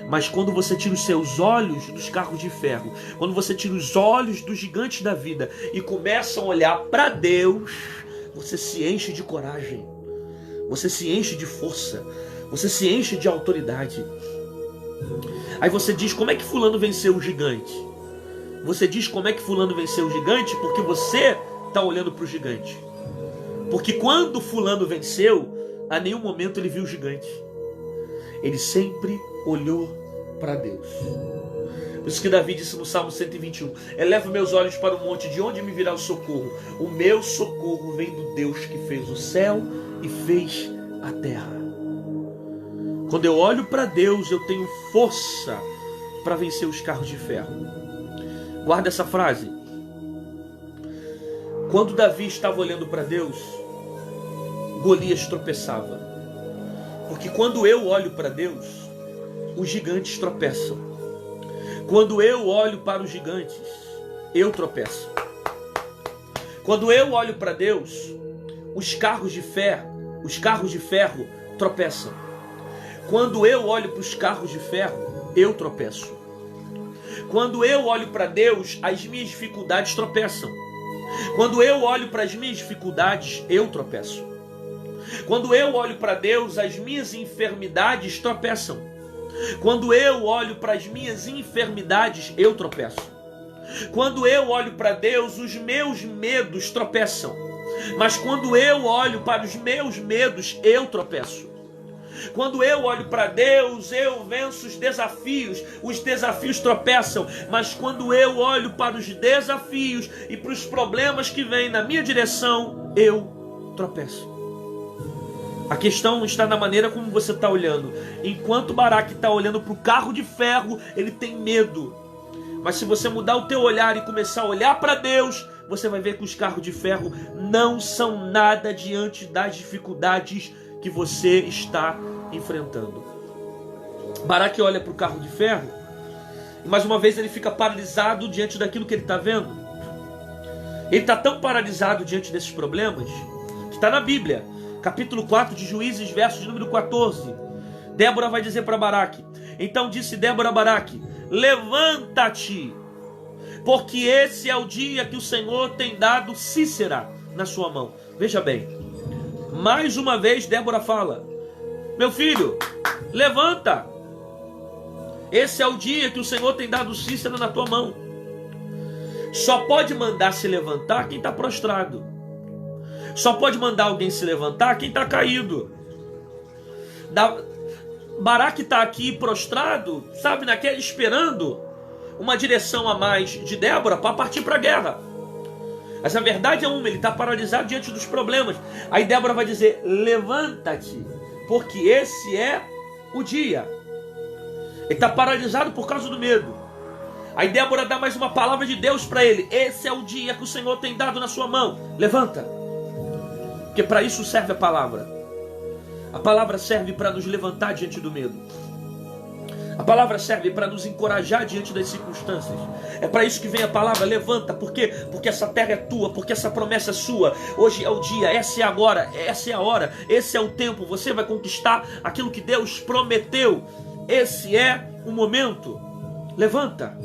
Mas quando você tira os seus olhos dos carros de ferro, quando você tira os olhos dos gigantes da vida e começa a olhar para Deus, você se enche de coragem, você se enche de força, você se enche de autoridade. Aí você diz: como é que fulano venceu o gigante? Você diz como é que fulano venceu o gigante porque você está olhando para o gigante. Porque quando fulano venceu, a nenhum momento ele viu o gigante. Ele sempre olhou para Deus. Por isso que Davi disse no Salmo 121: elevo meus olhos para o monte, de onde me virá o socorro? O meu socorro vem do Deus que fez o céu e fez a terra. Quando eu olho para Deus, eu tenho força para vencer os carros de ferro. Guarda essa frase. Quando Davi estava olhando para Deus, Golias tropeçava. Porque quando eu olho para Deus, os gigantes tropeçam. Quando eu olho para os gigantes, eu tropeço. Quando eu olho para Deus, os carros de ferro tropeçam. Quando eu olho para os carros de ferro, eu tropeço. Quando eu olho para Deus, as minhas dificuldades tropeçam. Quando eu olho para as minhas dificuldades, eu tropeço. Quando eu olho para Deus, as minhas enfermidades tropeçam. Quando eu olho para as minhas enfermidades, eu tropeço. Quando eu olho para Deus, os meus medos tropeçam. Mas quando eu olho para os meus medos, eu tropeço. Quando eu olho para Deus, eu venço os desafios tropeçam. Mas quando eu olho para os desafios e para os problemas que vêm na minha direção, eu tropeço. A questão está na maneira como você está olhando. Enquanto Baraque está olhando para o carro de ferro, ele tem medo. Mas se você mudar o teu olhar e começar a olhar para Deus, você vai ver que os carros de ferro não são nada diante das dificuldades que você está enfrentando. Baraque olha para o carro de ferro e mais uma vez ele fica paralisado diante daquilo que ele está vendo. Ele está tão paralisado diante desses problemas que está na Bíblia, capítulo 4 de Juízes, verso de número 14. Débora vai dizer para Baraque: então disse Débora a Baraque: levanta-te, porque esse é o dia que o Senhor tem dado Sísera na sua mão. Veja bem, mais uma vez Débora fala: meu filho, levanta. Esse é o dia que o Senhor tem dado Sísera na tua mão. Só pode mandar se levantar quem está prostrado. Só pode mandar alguém se levantar quem está caído. Baraque está aqui prostrado, sabe, esperando uma direção a mais de Débora para partir para a guerra. Mas a verdade é ele está paralisado diante dos problemas. Aí Débora vai dizer: levanta-te, porque esse é o dia. Ele está paralisado por causa do medo. Aí Débora dá mais uma palavra de Deus para ele: esse é o dia que o Senhor tem dado na sua mão. Levanta. Porque para isso serve a palavra. A palavra serve para nos levantar diante do medo. A palavra serve para nos encorajar diante das circunstâncias. É para isso que vem a palavra: levanta. Por quê? Porque essa terra é tua, porque essa promessa é sua. Hoje é o dia, essa é agora, essa é a hora, esse é o tempo. Você vai conquistar aquilo que Deus prometeu. Esse é o momento. Levanta.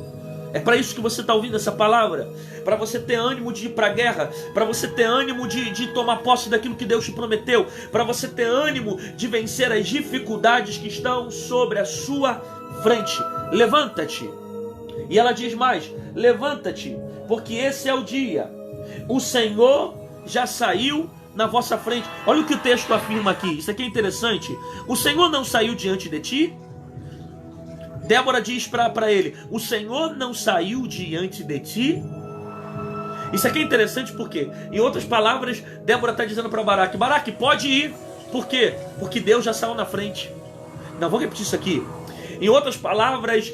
É para isso que você está ouvindo essa palavra. Para você ter ânimo de ir para a guerra. Para você ter ânimo de tomar posse daquilo que Deus te prometeu. Para você ter ânimo de vencer as dificuldades que estão sobre a sua frente. Levanta-te. E ela diz mais: levanta-te, porque esse é o dia. O Senhor já saiu na vossa frente. Olha o que o texto afirma aqui. Isso aqui é interessante. O Senhor não saiu diante de ti? Débora diz para ele: o Senhor não saiu diante de ti? Isso aqui é interessante porque, em outras palavras, Débora está dizendo para Baraque: Baraque, pode ir. Por quê? Porque Deus já saiu na frente. Não, vou repetir isso aqui. Em outras palavras,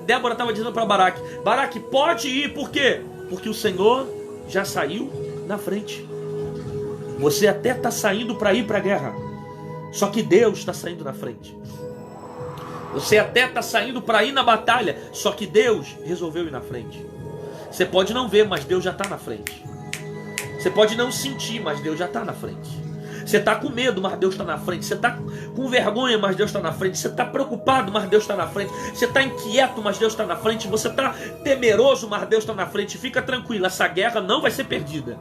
Débora estava dizendo para Baraque: Baraque, pode ir. Por quê? Porque o Senhor já saiu na frente. Você até está saindo para ir para a guerra, só que Deus está saindo na frente. Você até está saindo para ir na batalha, só que Deus resolveu ir na frente. Você pode não ver, mas Deus já está na frente. Você pode não sentir, mas Deus já está na frente. Você está com medo, mas Deus está na frente. Você está com vergonha, mas Deus está na frente. Você está preocupado, mas Deus está na frente. Você está inquieto, mas Deus está na frente. Você está temeroso, mas Deus está na frente. Fica tranquilo, essa guerra não vai ser perdida.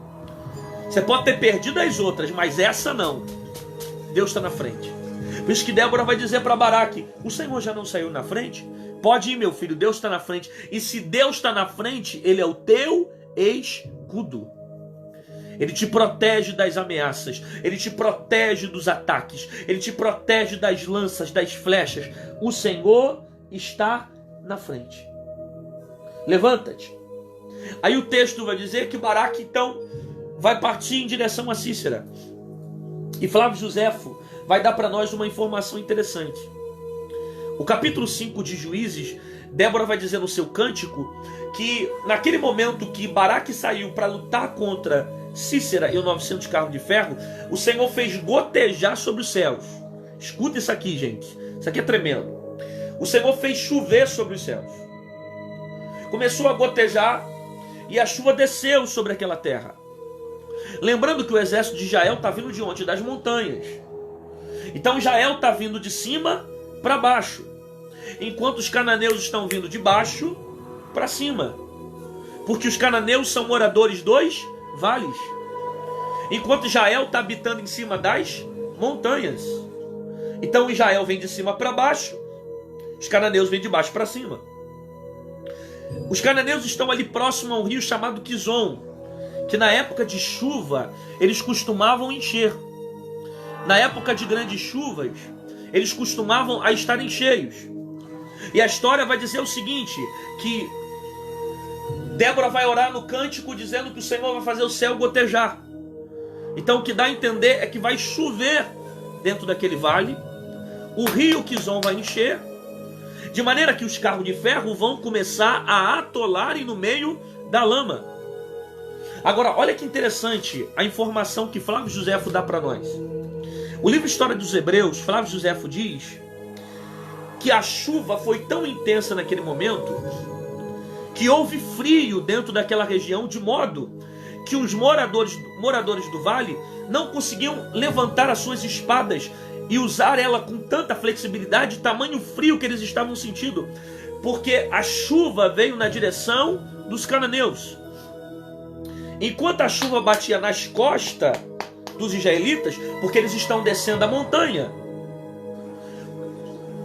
Você pode ter perdido as outras, mas essa não. Deus está na frente. Por isso que Débora vai dizer para Baraque: o Senhor já não saiu na frente? Pode ir, meu filho, Deus está na frente. E se Deus está na frente, Ele é o teu escudo. Ele te protege das ameaças. Ele te protege dos ataques. Ele te protege das lanças, das flechas. O Senhor está na frente. Levanta-te. Aí o texto vai dizer que Baraque então vai partir em direção a Sísera. E Flávio Joséfo vai dar para nós uma informação interessante. O capítulo 5 de Juízes, Débora vai dizer no seu cântico que naquele momento que Baraque saiu para lutar contra Sísera e os 900 carros de ferro, o Senhor fez gotejar sobre os céus. Escuta isso aqui, gente. Isso aqui é tremendo. O Senhor fez chover sobre os céus. Começou a gotejar e a chuva desceu sobre aquela terra. Lembrando que o exército de Israel está vindo de onde? Das montanhas. Então Israel está vindo de cima para baixo, enquanto os cananeus estão vindo de baixo para cima, porque os cananeus são moradores dos vales, enquanto Israel está habitando em cima das montanhas. Então Israel vem de cima para baixo, os cananeus vêm de baixo para cima. Os cananeus estão ali próximo a um rio chamado Quizon, que na época de chuva eles costumavam encher. Na época de grandes chuvas, eles costumavam a estarem cheios. E a história vai dizer o seguinte, que Débora vai orar no cântico dizendo que o Senhor vai fazer o céu gotejar. Então o que dá a entender é que vai chover dentro daquele vale, o rio Quizon vai encher, de maneira que os carros de ferro vão começar a atolarem no meio da lama. Agora, olha que interessante a informação que Flávio Josefo dá para nós. O livro História dos Hebreus, Flávio Josefo diz que a chuva foi tão intensa naquele momento que houve frio dentro daquela região, de modo que os moradores do vale não conseguiam levantar as suas espadas e usar ela com tanta flexibilidade, tamanho frio que eles estavam sentindo, porque a chuva veio na direção dos cananeus. Enquanto a chuva batia nas costas dos israelitas, porque eles estão descendo a montanha,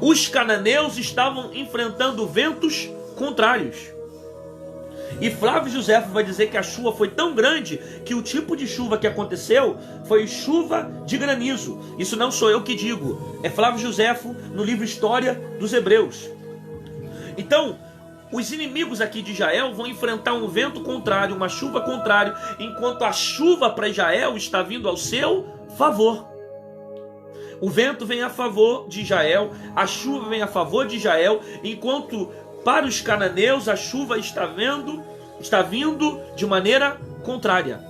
os cananeus estavam enfrentando ventos contrários. E Flávio Josefo vai dizer que a chuva foi tão grande que o tipo de chuva que aconteceu foi chuva de granizo. Isso não sou eu que digo, é Flávio Josefo no livro História dos Hebreus. Então, os inimigos aqui de Israel vão enfrentar um vento contrário, uma chuva contrária, enquanto a chuva para Israel está vindo ao seu favor. O vento vem a favor de Israel, a chuva vem a favor de Israel, enquanto para os cananeus a chuva está vindo de maneira contrária.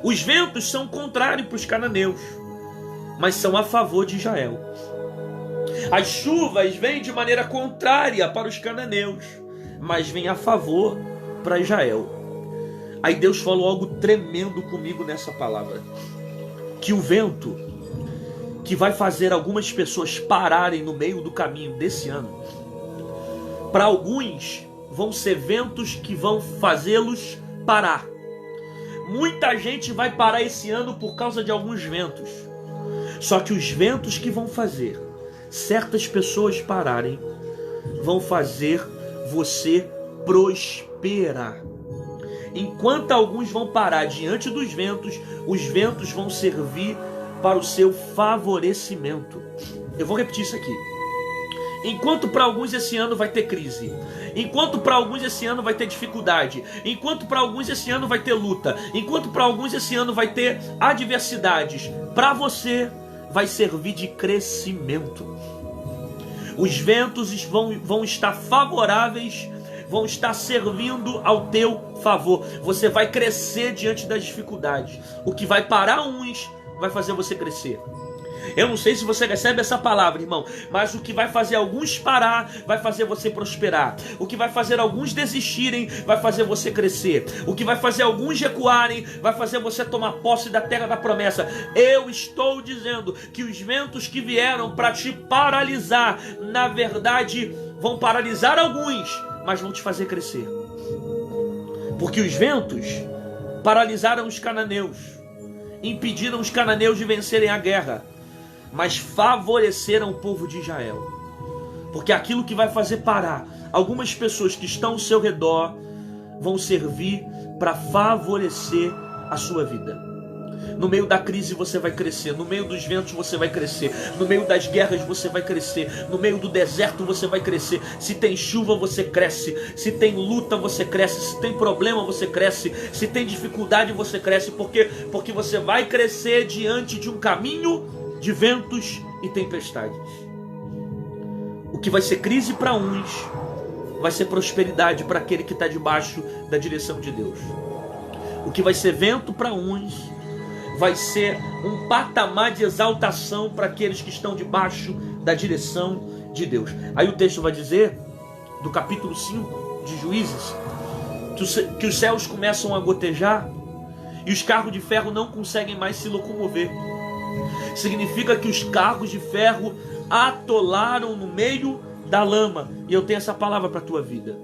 Os ventos são contrários para os cananeus, mas são a favor de Israel. As chuvas vêm de maneira contrária para os cananeus, mas vêm a favor para Israel. Aí Deus falou algo tremendo comigo nessa palavra, que o vento que vai fazer algumas pessoas pararem no meio do caminho desse ano, para alguns vão ser ventos que vão fazê-los parar. Muita gente vai parar esse ano por causa de alguns ventos. Só que os ventos que vão fazer certas pessoas pararem vão fazer você prosperar. Enquanto alguns vão parar diante dos ventos, os ventos vão servir para o seu favorecimento. Eu vou repetir isso aqui. Enquanto para alguns esse ano vai ter crise, enquanto para alguns esse ano vai ter dificuldade, enquanto para alguns esse ano vai ter luta, enquanto para alguns esse ano vai ter adversidades, para você vai servir de crescimento. Os ventos vão estar favoráveis, vão estar servindo ao teu favor. Você vai crescer diante das dificuldades. O que vai parar uns vai fazer você crescer. Eu não sei se você recebe essa palavra, irmão, mas o que vai fazer alguns parar vai fazer você prosperar. O que vai fazer alguns desistirem vai fazer você crescer. O que vai fazer alguns recuarem vai fazer você tomar posse da terra da promessa. Eu estou dizendo que os ventos que vieram para te paralisar, na verdade, vão paralisar alguns, mas vão te fazer crescer. Porque os ventos paralisaram os cananeus, impediram os cananeus de vencerem a guerra, mas favoreceram o povo de Israel. Porque aquilo que vai fazer parar algumas pessoas que estão ao seu redor vão servir para favorecer a sua vida. No meio da crise você vai crescer, no meio dos ventos você vai crescer, no meio das guerras você vai crescer, no meio do deserto você vai crescer. Se tem chuva você cresce, se tem luta você cresce, se tem problema você cresce, se tem dificuldade você cresce. Porque você vai crescer diante de um caminho de ventos e tempestades. O que vai ser crise para uns vai ser prosperidade para aquele que está debaixo da direção de Deus. O que vai ser vento para uns vai ser um patamar de exaltação para aqueles que estão debaixo da direção de Deus. Aí o texto vai dizer, do capítulo 5 de Juízes, que os céus começam a gotejar e os carros de ferro não conseguem mais se locomover. significa que os carros de ferro atolaram no meio da lama. E eu tenho essa palavra para a tua vida.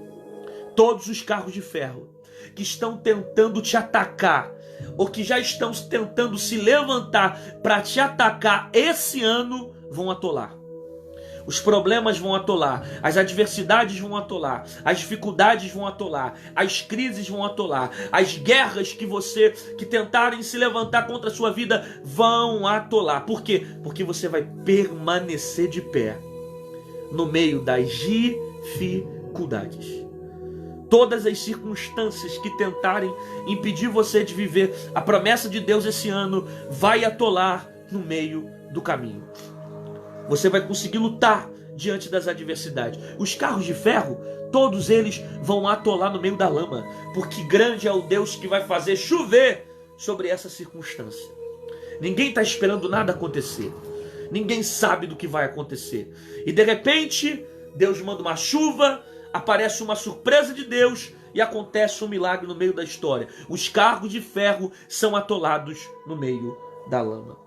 Todos os carros de ferro que estão tentando te atacar, ou que já estão tentando se levantar para te atacar esse ano, vão atolar. Os problemas vão atolar, as adversidades vão atolar, as dificuldades vão atolar, as crises vão atolar, as guerras que tentarem se levantar contra a sua vida vão atolar. Por quê? Porque você vai permanecer de pé no meio das dificuldades. Todas as circunstâncias que tentarem impedir você de viver a promessa de Deus esse ano vai atolar no meio do caminho. Você vai conseguir lutar diante das adversidades. Os carros de ferro, todos eles vão atolar no meio da lama, porque grande é o Deus que vai fazer chover sobre essa circunstância. Ninguém está esperando nada acontecer. Ninguém sabe do que vai acontecer. E de repente, Deus manda uma chuva, aparece uma surpresa de Deus e acontece um milagre no meio da história. Os carros de ferro são atolados no meio da lama.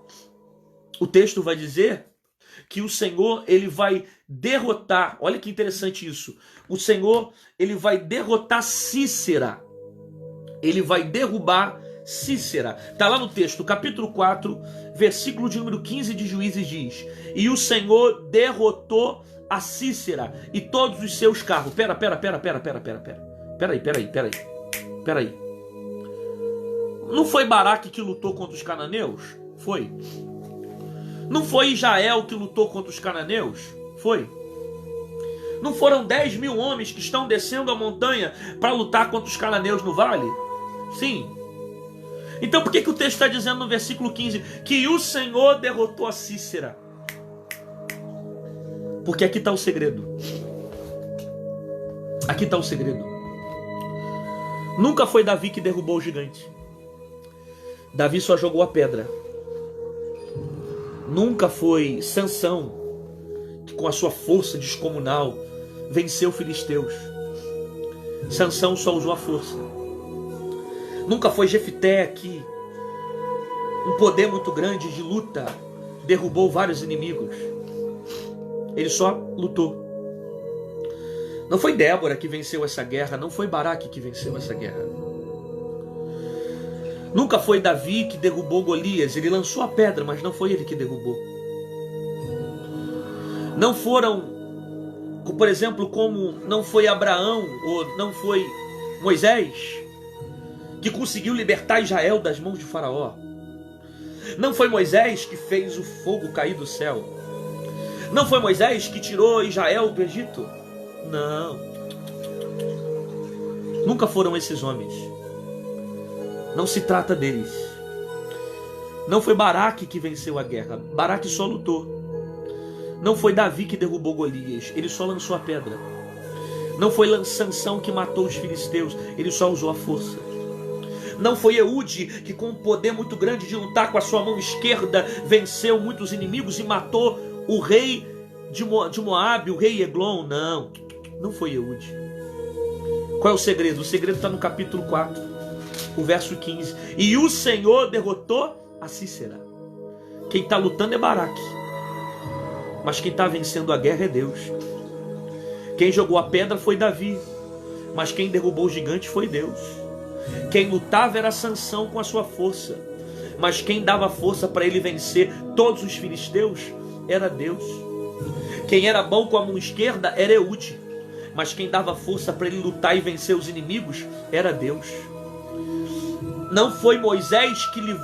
O texto vai dizer que o Senhor, ele vai derrotar, olha que interessante isso, o Senhor, ele vai derrotar Sísera, ele vai derrubar Sísera. Está lá no texto, capítulo 4, versículo de número 15 de Juízes diz: e o Senhor derrotou a Sísera e todos os seus carros. Peraí. Não foi Baraque que lutou contra os cananeus? Foi. Não foi Israel que lutou contra os cananeus? Foi. Não foram 10.000 homens que estão descendo a montanha para lutar contra os cananeus no vale? Sim. Então por que o texto está dizendo no versículo 15 que o Senhor derrotou a Sísera? Porque aqui está o segredo. Aqui está o segredo. Nunca foi Davi que derrubou o gigante. Davi só jogou a pedra. Nunca foi Sansão que com a sua força descomunal venceu filisteus. Sansão só usou a força. Nunca foi Jefté que um poder muito grande de luta derrubou vários inimigos. Ele só lutou. Não foi Débora que venceu essa guerra, não foi Baraque que venceu essa guerra. Nunca foi Davi que derrubou Golias, ele lançou a pedra, mas não foi ele que derrubou. Não foram, por exemplo, como não foi Abraão ou não foi Moisés que conseguiu libertar Israel das mãos de Faraó. Não foi Moisés que fez o fogo cair do céu. Não foi Moisés que tirou Israel do Egito. Não. Nunca foram esses homens. Não se trata deles. Não foi Baraque que venceu a guerra. Baraque só lutou. Não foi Davi que derrubou Golias. Ele só lançou a pedra. Não foi Sansão que matou os filisteus. Ele só usou a força. Não foi Eude que com um poder muito grande de lutar com a sua mão esquerda venceu muitos inimigos e matou o rei de Moabe, o rei Eglon. Não. Não foi Eude. Qual é o segredo? O segredo está no capítulo 4. O verso 15. E o Senhor derrotou a Sísera. Quem está lutando é Baraque. Mas quem está vencendo a guerra é Deus. Quem jogou a pedra foi Davi. Mas quem derrubou o gigante foi Deus. Quem lutava era Sansão com a sua força. Mas quem dava força para ele vencer todos os filisteus era Deus. Quem era bom com a mão esquerda era Eude. Mas quem dava força para ele lutar e vencer os inimigos era Deus. Não foi Moisés que livrou